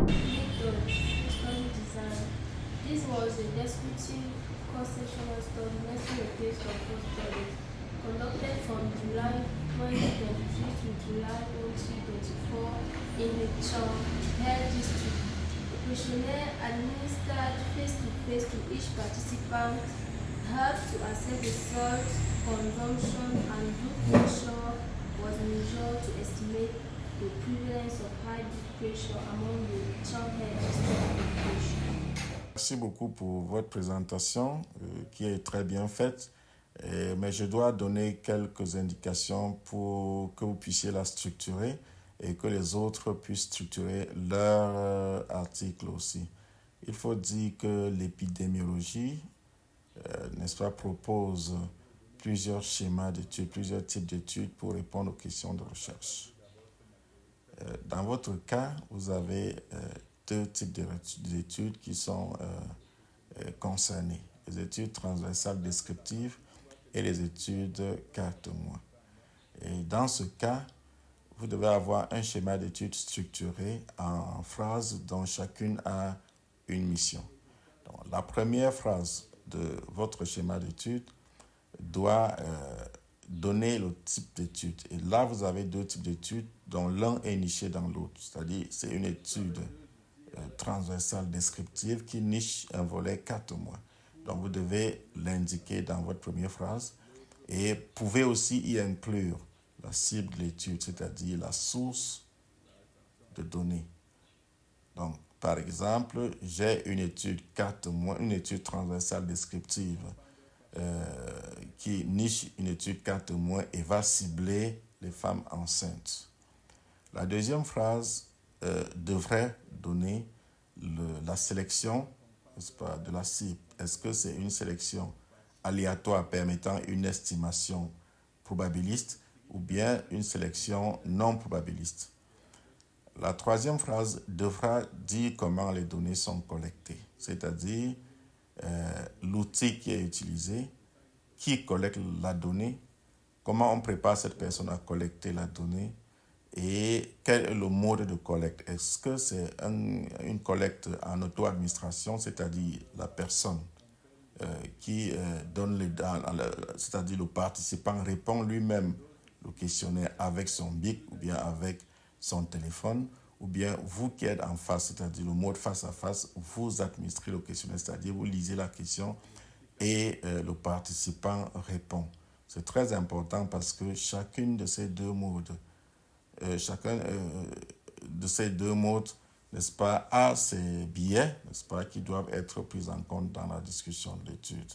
Methods, study design. This was a descriptive cross-sectional study nesting a phase of post-studies conducted from July 2023 to July 2024 in the Chongqing district. The questionnaire administered face-to-face to each participant helped to assess the salt consumption and blood pressure was measured to estimate the prevalence of high blood pressure among the Chongqing district population. Merci beaucoup pour votre présentation qui est très bien faite, mais je dois donner quelques indications pour que vous puissiez la structurer et que les autres puissent structurer leur article aussi. Il faut dire que l'épidémiologie, n'est-ce pas, propose plusieurs schémas d'études, plusieurs types d'études pour répondre aux questions de recherche. Dans votre cas, vous avez deux types d'études qui sont concernés. Les études transversales descriptives et les études cas-témoins. Et dans ce cas, vous devez avoir un schéma d'études structuré en phrases dont chacune a une mission. Donc, la première phrase de votre schéma d'études doit donner le type d'étude. Et là, vous avez deux types d'études dont l'un est niché dans l'autre. C'est-à-dire, c'est une étude transversale descriptive qui niche un volet 4 mois. Donc, vous devez l'indiquer dans votre première phrase et pouvez aussi y inclure la cible de l'étude, c'est-à-dire la source de données. Donc, par exemple, j'ai une étude 4 mois, une étude transversale descriptive qui niche une étude 4 mois et va cibler les femmes enceintes. La deuxième phrase devrait donner la sélection, n'est-ce pas, de la cible. Est-ce que c'est une sélection aléatoire permettant une estimation probabiliste ou bien une sélection non probabiliste? La troisième phrase devra dire comment les données sont collectées, c'est-à-dire l'outil qui est utilisé, qui collecte la donnée, comment on prépare cette personne à collecter la donnée et quel est le mode de collecte. Est-ce que c'est une collecte en auto-administration, c'est-à-dire la personne qui donne les données, c'est-à-dire le participant répond lui-même le questionnaire avec son bic ou bien avec son téléphone, ou bien vous qui êtes en face, c'est-à-dire le mode face à face, vous administrez le questionnaire, c'est-à-dire vous lisez la question et le participant répond. C'est très important parce que chacun de ces deux modes, n'est-ce pas, a ses biais, n'est-ce pas, qui doivent être pris en compte dans la discussion de l'étude.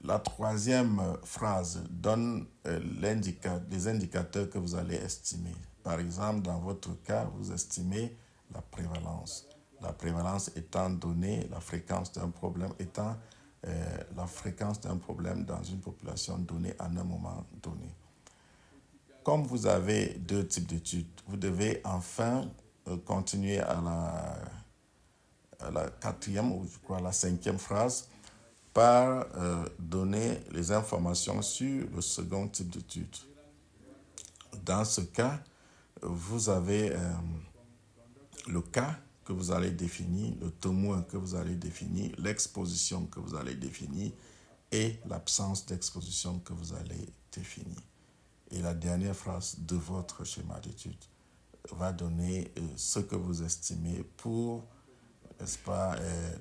La troisième phrase donne les indicateurs que vous allez estimer. Par exemple, dans votre cas, vous estimez la prévalence. La prévalence étant donnée, la fréquence d'un problème étant la fréquence d'un problème dans une population donnée à un moment donné. Comme vous avez deux types d'études, vous devez enfin continuer à la quatrième ou je crois la cinquième phrase par donner les informations sur le second type d'étude. Dans ce cas, vous avez le cas que vous allez définir, le témoin que vous allez définir, l'exposition que vous allez définir et l'absence d'exposition que vous allez définir. Et la dernière phrase de votre schéma d'étude va donner ce que vous estimez pour, n'est-ce pas,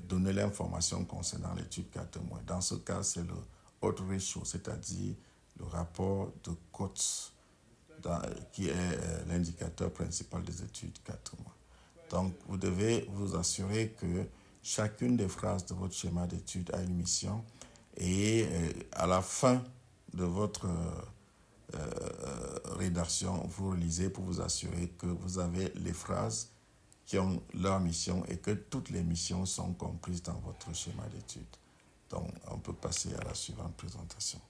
donner l'information concernant l'étude 4 mois. Dans ce cas, c'est le odds ratio, c'est-à-dire le rapport de cotes qui est l'indicateur principal des études 4 mois. Donc, vous devez vous assurer que chacune des phrases de votre schéma d'étude a une mission et à la fin de votre rédaction, vous relisez pour vous assurer que vous avez les phrases qui ont leur mission et que toutes les missions sont comprises dans votre schéma d'étude. Donc, on peut passer à la suivante présentation.